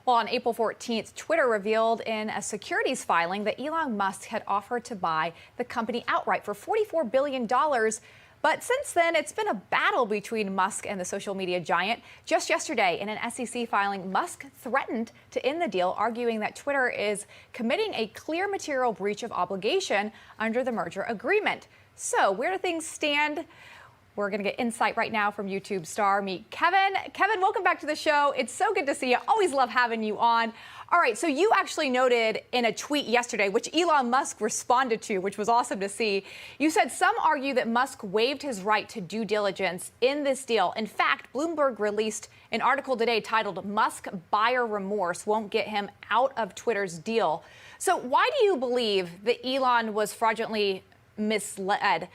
Well, on April 14th, Twitter revealed in a securities filing that Elon Musk had offered to buy the company outright for $44 billion. But since then, it's been a battle between Musk and the social media giant. Just yesterday, in an SEC filing, Musk threatened to end the deal, arguing that Twitter is committing a clear material breach of obligation under the merger agreement. So where do things stand? We're going to get insight right now from YouTube star. Meet Kevin. Kevin, welcome back to the show. It's so good to see you. Always love having you on. All right, so you actually noted in a tweet yesterday, which Elon Musk responded to, which was awesome to see. You said some argue that Musk waived his right to due diligence in this deal. In fact, Bloomberg released an article today titled "Musk Buyer Remorse Won't Get Him Out of Twitter's Deal." So why do you believe that Elon was fraudulently misled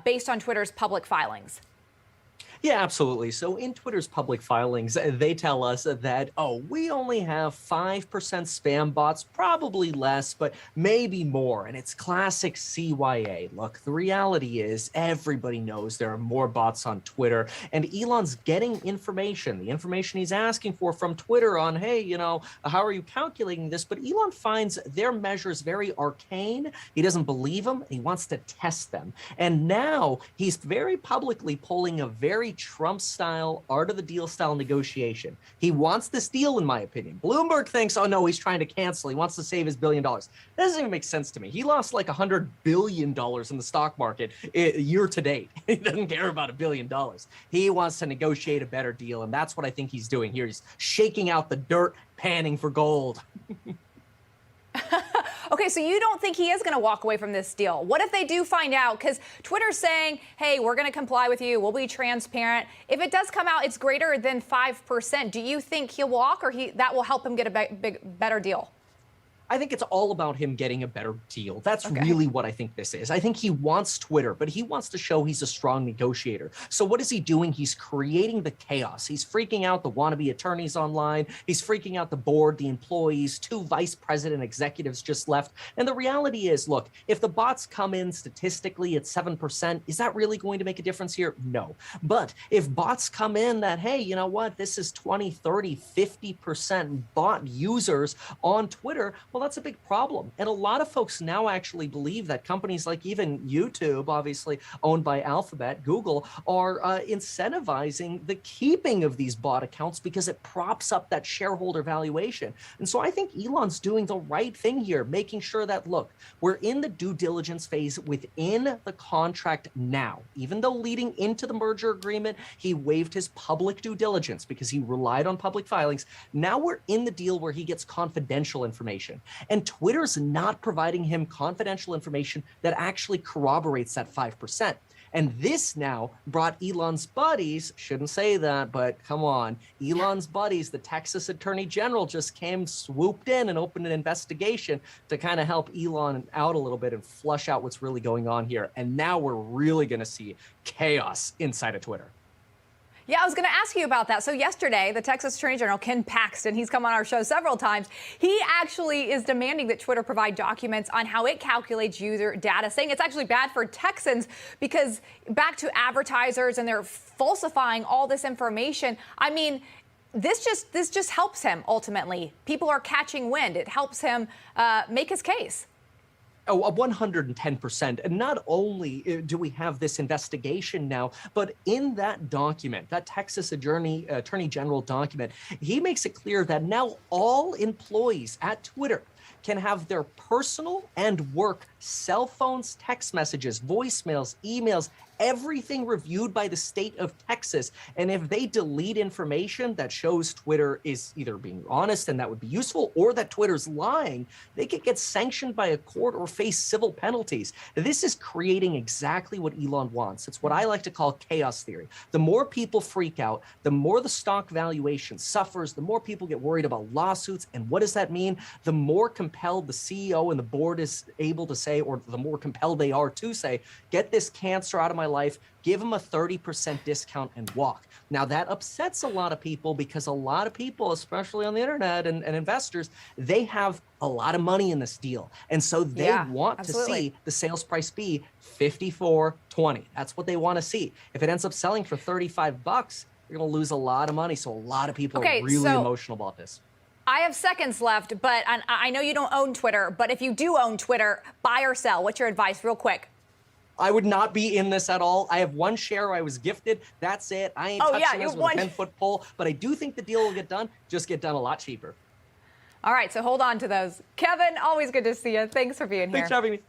based on Twitter's public filings? Yeah, absolutely. So in Twitter's public filings, they tell us that, oh, we only have 5% spam bots, probably less, but maybe more. And it's classic CYA. Look, the reality is everybody knows there are more bots on Twitter, and Elon's getting information, the information he's asking for from Twitter on, hey, you know, how are you calculating this? But Elon finds their measures very arcane. He doesn't believe them. He wants to test them. And now he's very publicly pulling a very Trump-style, art of the deal style negotiation. He wants this deal, in my opinion. Bloomberg thinks, oh no, he's trying to cancel. He wants to save his $1 billion. That doesn't even make sense to me. He lost like $100 billion in the stock market year to date. He doesn't care about $1 billion. He wants to negotiate a better deal, and that's what I think he's doing here. He's shaking out the dirt, panning for gold. Okay, so you don't think he is going to walk away from this deal? What if they do find out? Because Twitter's saying, hey, we're going to comply with you. We'll be transparent. If it does come out it's greater than 5%, do you think he'll walk, or that will help him get a better deal? I think it's all about him getting a better deal. That's really what I think this is. I think he wants Twitter, but he wants to show he's a strong negotiator. So what is he doing? He's creating the chaos. He's freaking out the wannabe attorneys online. He's freaking out the board, the employees, 2 vice president executives just left. And the reality is, look, if the bots come in statistically at 7%, is that really going to make a difference here? No. But if bots come in that, hey, you know what, this is 20, 30, 50% bot users on Twitter, well, that's a big problem. And a lot of folks now actually believe that companies like even YouTube, obviously owned by Alphabet, Google, are incentivizing the keeping of these bot accounts because it props up that shareholder valuation. And so I think Elon's doing the right thing here, making sure that, look, we're in the due diligence phase within the contract now. Even though leading into the merger agreement, he waived his public due diligence because he relied on public filings. Now we're in the deal where he gets confidential information. And Twitter's not providing him confidential information that actually corroborates that 5%. And this now brought Elon's buddies, shouldn't say that, but come on, Elon's buddies, the Texas Attorney General just swooped in and opened an investigation to kind of help Elon out a little bit and flush out what's really going on here. And now we're really going to see chaos inside of Twitter. Yeah, I was going to ask you about that. So yesterday, the Texas Attorney General, Ken Paxton, he's come on our show several times. He actually is demanding that Twitter provide documents on how it calculates user data, saying it's actually bad for Texans because back to advertisers and they're falsifying all this information. I mean, this just helps him ultimately. People are catching wind. It helps him make his case. Oh, 110%. And not only do we have this investigation now, but in that document, that Texas Attorney General document, he makes it clear that now all employees at Twitter can have their personal and work cell phones, text messages, voicemails, emails, everything reviewed by the state of Texas. And if they delete information that shows Twitter is either being honest and that would be useful, or that Twitter's lying, they could get sanctioned by a court or face civil penalties. This is creating exactly what Elon wants. It's what I like to call chaos theory. The more people freak out, the more the stock valuation suffers, the more people get worried about lawsuits. And what does that mean? The more compelled the CEO and the board is able to say, or the more compelled they are to say, get this cancer out of my life, give them a 30% discount and walk. Now that upsets a lot of people because a lot of people, especially on the internet and investors, they have a lot of money in this deal. And so they want to see the sales price be $54.20. That's what they want to see. If it ends up selling for $35, you're going to lose a lot of money. So a lot of people are really emotional about this. I have seconds left, but I know you don't own Twitter, but if you do own Twitter, buy or sell? What's your advice, real quick? I would not be in this at all. I have one share I was gifted. That's it. I ain't touching this with a 10-foot pole, but I do think the deal will get done, just get done a lot cheaper. All right, so hold on to those. Kevin, always good to see you. Thanks for being here. Thanks for having me.